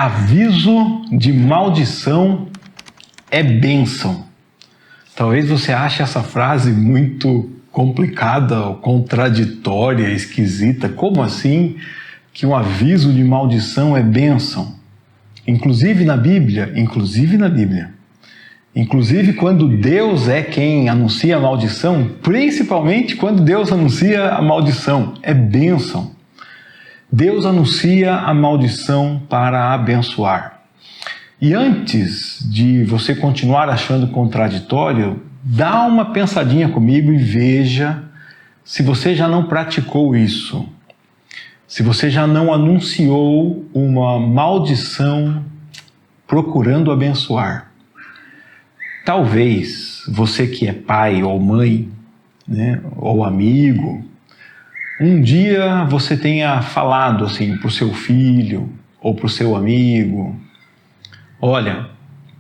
Aviso de maldição é bênção. Talvez você ache essa frase muito complicada, contraditória, esquisita. Como assim que um aviso de maldição é bênção? Inclusive na Bíblia, inclusive quando Deus é quem anuncia a maldição, principalmente quando Deus anuncia a maldição, é bênção. Deus anuncia a maldição para abençoar. E antes de você continuar achando contraditório, dá uma pensadinha comigo e veja se você já não praticou isso. Se você já não anunciou uma maldição procurando abençoar. Talvez você que é pai ou mãe, né, ou amigo, um dia você tenha falado assim para o seu filho ou para o seu amigo: olha,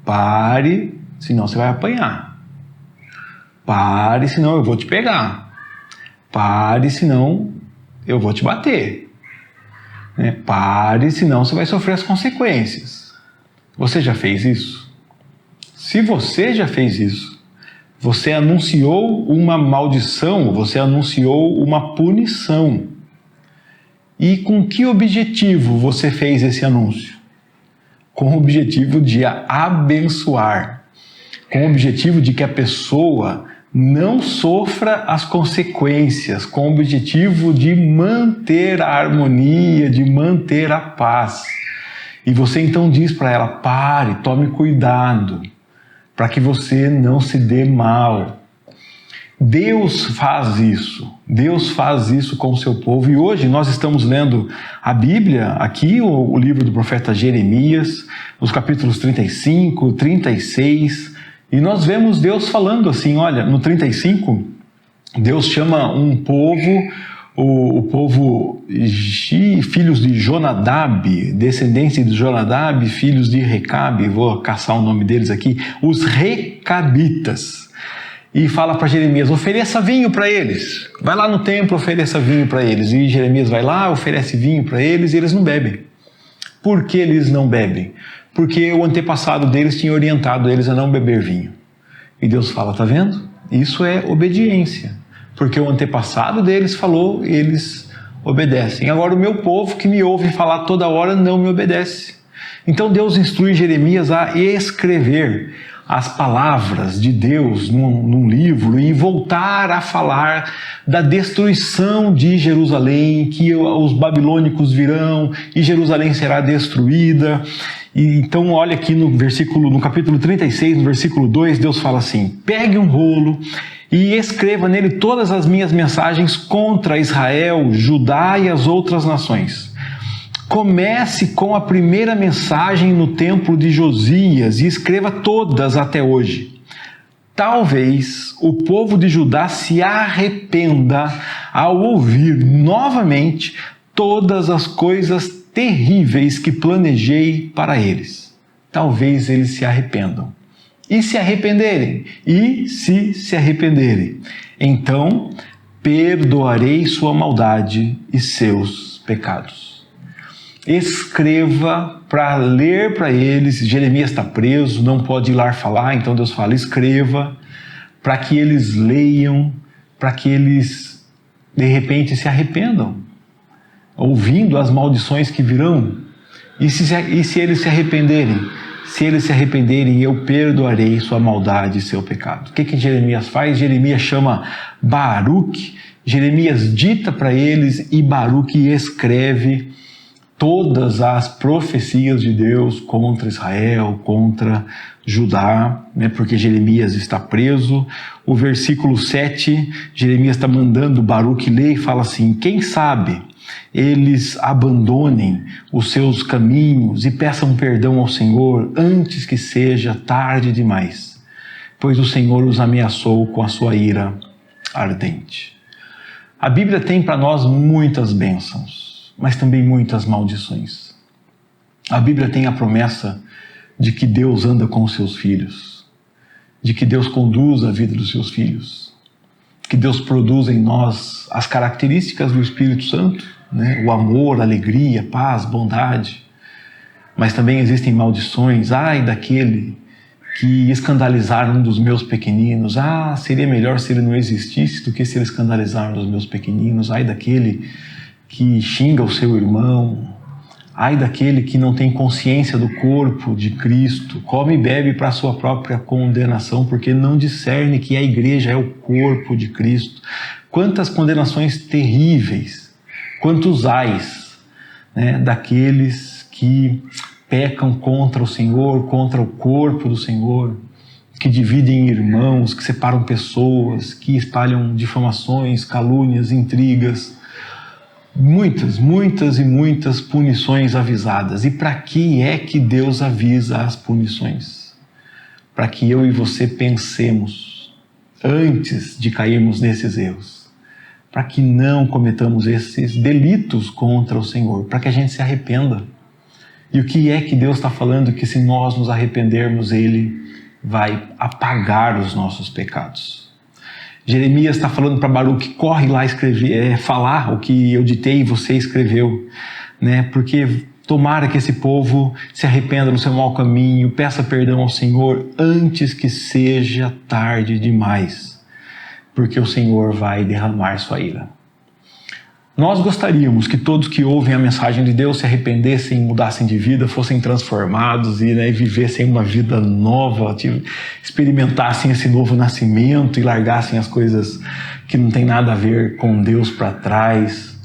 pare, senão você vai apanhar. Pare, senão eu vou te pegar. Pare, senão eu vou te bater. Pare, senão você vai sofrer as consequências. Você já fez isso? Se você já fez isso, você anunciou uma maldição, você anunciou uma punição. E com que objetivo você fez esse anúncio? Com o objetivo de abençoar, com o objetivo de que a pessoa não sofra as consequências, com o objetivo de manter a harmonia, de manter a paz. E você então diz para ela: pare, tome cuidado, para que você não se dê mal. Deus faz isso com o seu povo. E hoje nós estamos lendo a Bíblia, aqui o livro do profeta Jeremias, os capítulos 35, 36, e nós vemos Deus falando assim, olha, no 35, Deus chama um povo, o povo filhos de Jonadab, descendentes de Jonadab, filhos de Recabe, vou caçar o nome deles aqui, os Recabitas. E fala para Jeremias: ofereça vinho para eles. Vai lá no templo, ofereça vinho para eles. E Jeremias vai lá, oferece vinho para eles e eles não bebem. Por que eles não bebem? Porque o antepassado deles tinha orientado eles a não beber vinho. E Deus fala: tá vendo? Isso é obediência. Porque o antepassado deles falou, eles obedecem. Agora o meu povo que me ouve falar toda hora não me obedece. Então Deus instrui Jeremias a escrever as palavras de Deus num livro e voltar a falar da destruição de Jerusalém, que os babilônicos virão e Jerusalém será destruída. E então olha aqui no capítulo 36, no versículo 2, Deus fala assim: pegue um rolo e escreva nele todas as minhas mensagens contra Israel, Judá e as outras nações. Comece com a primeira mensagem no templo de Josias e escreva todas até hoje. Talvez o povo de Judá se arrependa ao ouvir novamente todas as coisas terríveis que planejei para eles. Talvez eles se arrependam. E se arrependerem, então perdoarei sua maldade e seus pecados. Escreva para ler para eles. Jeremias está preso, não pode ir lá falar, então Deus fala: escreva para que eles leiam, para que eles de repente se arrependam, ouvindo as maldições que virão. E se eles se arrependerem? Se eles se arrependerem, eu perdoarei sua maldade e seu pecado. O que Jeremias faz? Jeremias chama Baruque, Jeremias dita para eles e Baruque escreve todas as profecias de Deus contra Israel, contra Judá, porque Jeremias está preso. O versículo 7, Jeremias está mandando Baruque ler e fala assim: quem sabe eles abandonem os seus caminhos e peçam perdão ao Senhor antes que seja tarde demais, pois o Senhor os ameaçou com a sua ira ardente. A Bíblia tem para nós muitas bênçãos, mas também muitas maldições. A Bíblia tem a promessa de que Deus anda com os seus filhos, de que Deus conduz a vida dos seus filhos, que Deus produz em nós as características do Espírito Santo, né? O amor, a alegria, a paz, bondade. mas também existem maldições. Ai daquele que escandalizar um dos meus pequeninos. Ah, seria melhor se ele não existisse do que se ele escandalizar um dos meus pequeninos. Ai daquele que xinga o seu irmão. Ai daquele que não tem consciência do corpo de Cristo, come e bebe para a sua própria condenação, porque não discerne que a igreja é o corpo de Cristo. Quantas condenações terríveis, quantos ais, né, daqueles que pecam contra o Senhor, contra o corpo do Senhor, que dividem irmãos, que separam pessoas, que espalham difamações, calúnias, intrigas. Muitas, muitas e muitas punições avisadas. E para que é que Deus avisa as punições? Para que eu e você pensemos antes de cairmos nesses erros. Para que não cometamos esses delitos contra o Senhor. Para que a gente se arrependa. E o que é que Deus está falando? Que se nós nos arrependermos, Ele vai apagar os nossos pecados. Jeremias está falando para Baruque, corre lá escrever, falar o que eu ditei e você escreveu, né? Porque tomara que esse povo se arrependa do seu mau caminho, peça perdão ao Senhor antes que seja tarde demais, porque o Senhor vai derramar sua ira. Nós gostaríamos que todos que ouvem a mensagem de Deus se arrependessem, mudassem de vida, fossem transformados e, né, vivessem uma vida nova, experimentassem esse novo nascimento e largassem as coisas que não tem nada a ver com Deus para trás.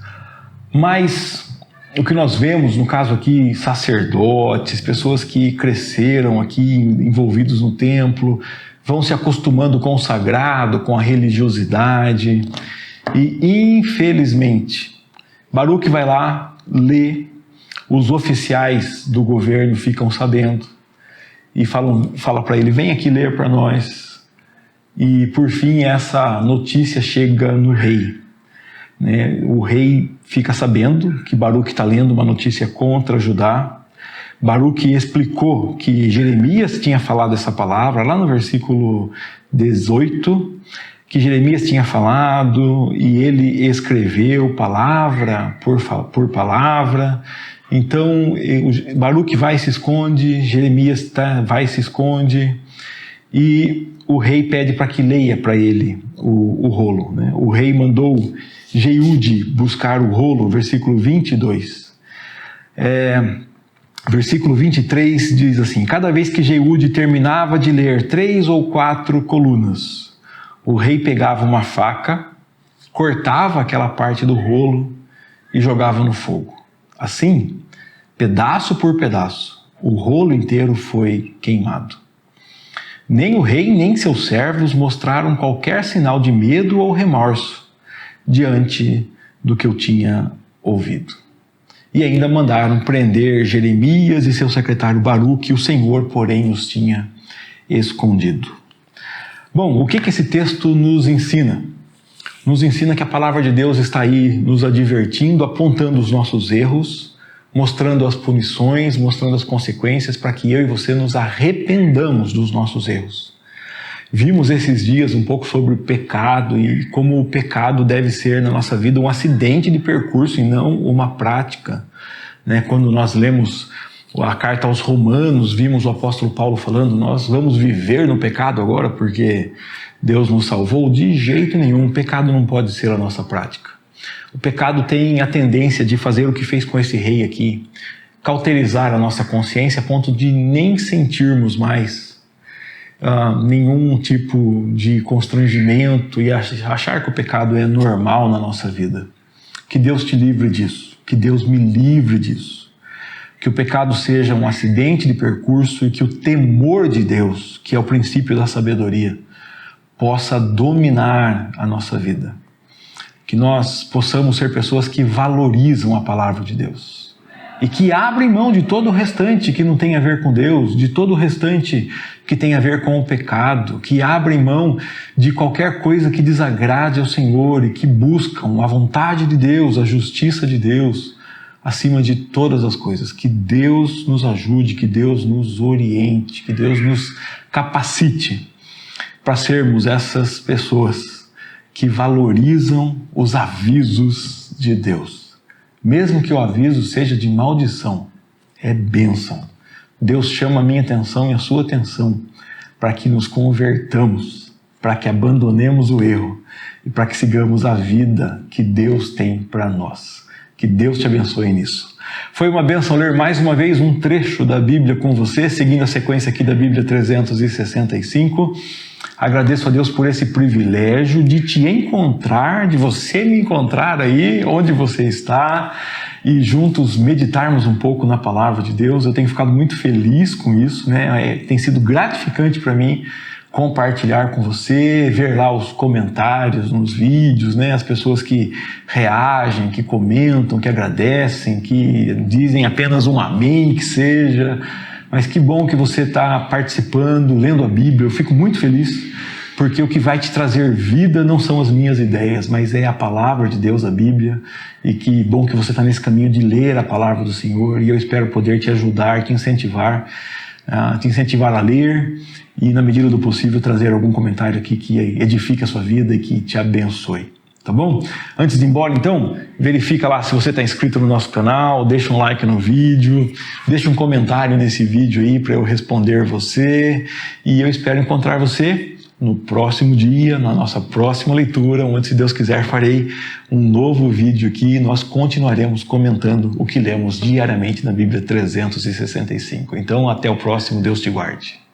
Mas o que nós vemos, no caso aqui, sacerdotes, pessoas que cresceram aqui envolvidos no templo, vão se acostumando com o sagrado, com a religiosidade. E, infelizmente, Baruque vai lá, lê, os oficiais do governo ficam sabendo e fala para ele, vem aqui ler para nós. E, por fim, essa notícia chega no rei. Né? O rei fica sabendo que Baruque está lendo uma notícia contra Judá. Baruque explicou que Jeremias tinha falado essa palavra, lá no versículo 18, que Jeremias tinha falado e ele escreveu palavra por palavra. Então Baruque vai e se esconde, Jeremias vai e se esconde e o rei pede para que leia para ele o rolo. Né? O rei mandou Jeiúde buscar o rolo, versículo 22. Versículo 23 diz assim, cada vez que Jeiúde terminava de ler 3 ou 4 colunas, o rei pegava uma faca, cortava aquela parte do rolo e jogava no fogo. Assim, pedaço por pedaço, o rolo inteiro foi queimado. Nem o rei nem seus servos mostraram qualquer sinal de medo ou remorso diante do que eu tinha ouvido. E ainda mandaram prender Jeremias e seu secretário Baruque, o Senhor, porém, os tinha escondido. Bom, o que esse texto nos ensina? Nos ensina que a palavra de Deus está aí nos advertindo, apontando os nossos erros, mostrando as punições, mostrando as consequências para que eu e você nos arrependamos dos nossos erros. Vimos esses dias um pouco sobre o pecado e como o pecado deve ser na nossa vida um acidente de percurso e não uma prática. Né? Quando nós lemos a carta aos Romanos, vimos o apóstolo Paulo falando, nós vamos viver no pecado agora porque Deus nos salvou? De jeito nenhum, o pecado não pode ser a nossa prática. O pecado tem a tendência de fazer o que fez com esse rei aqui, cauterizar a nossa consciência a ponto de nem sentirmos mais nenhum tipo de constrangimento e achar que o pecado é normal na nossa vida. Que Deus te livre disso, que Deus me livre disso. Que o pecado seja um acidente de percurso e que o temor de Deus, que é o princípio da sabedoria, possa dominar a nossa vida. Que nós possamos ser pessoas que valorizam a palavra de Deus e que abrem mão de todo o restante que não tem a ver com Deus, de todo o restante que tem a ver com o pecado, que abrem mão de qualquer coisa que desagrade ao Senhor e que buscam a vontade de Deus, a justiça de Deus, acima de todas as coisas. Que Deus nos ajude, que Deus nos oriente, que Deus nos capacite para sermos essas pessoas que valorizam os avisos de Deus. Mesmo que o aviso seja de maldição, é bênção. Deus chama a minha atenção e a sua atenção para que nos convertamos, para que abandonemos o erro e para que sigamos a vida que Deus tem para nós. Que Deus te abençoe nisso. Foi uma bênção ler mais uma vez um trecho da Bíblia com você, seguindo a sequência aqui da Bíblia 365. Agradeço a Deus por esse privilégio de te encontrar, de você me encontrar aí onde você está e juntos meditarmos um pouco na palavra de Deus. Eu tenho ficado muito feliz com isso, né? Tem sido gratificante para mim compartilhar com você, ver lá os comentários nos vídeos, né? As pessoas que reagem, que comentam, que agradecem, que dizem apenas um amém, que seja. Mas que bom que você está participando, lendo a Bíblia. Eu fico muito feliz, porque o que vai te trazer vida não são as minhas ideias, mas é a palavra de Deus, a Bíblia. E que bom que você está nesse caminho de ler a palavra do Senhor. E eu espero poder te ajudar, te incentivar a ler e, na medida do possível, trazer algum comentário aqui que edifique a sua vida e que te abençoe. Tá bom? Antes de ir embora, então, verifica lá se você está inscrito no nosso canal, deixa um like no vídeo, deixa um comentário nesse vídeo aí para eu responder você. E eu espero encontrar você no próximo dia, na nossa próxima leitura, onde, se Deus quiser, farei um novo vídeo aqui e nós continuaremos comentando o que lemos diariamente na Bíblia 365. Então, até o próximo. Deus te guarde.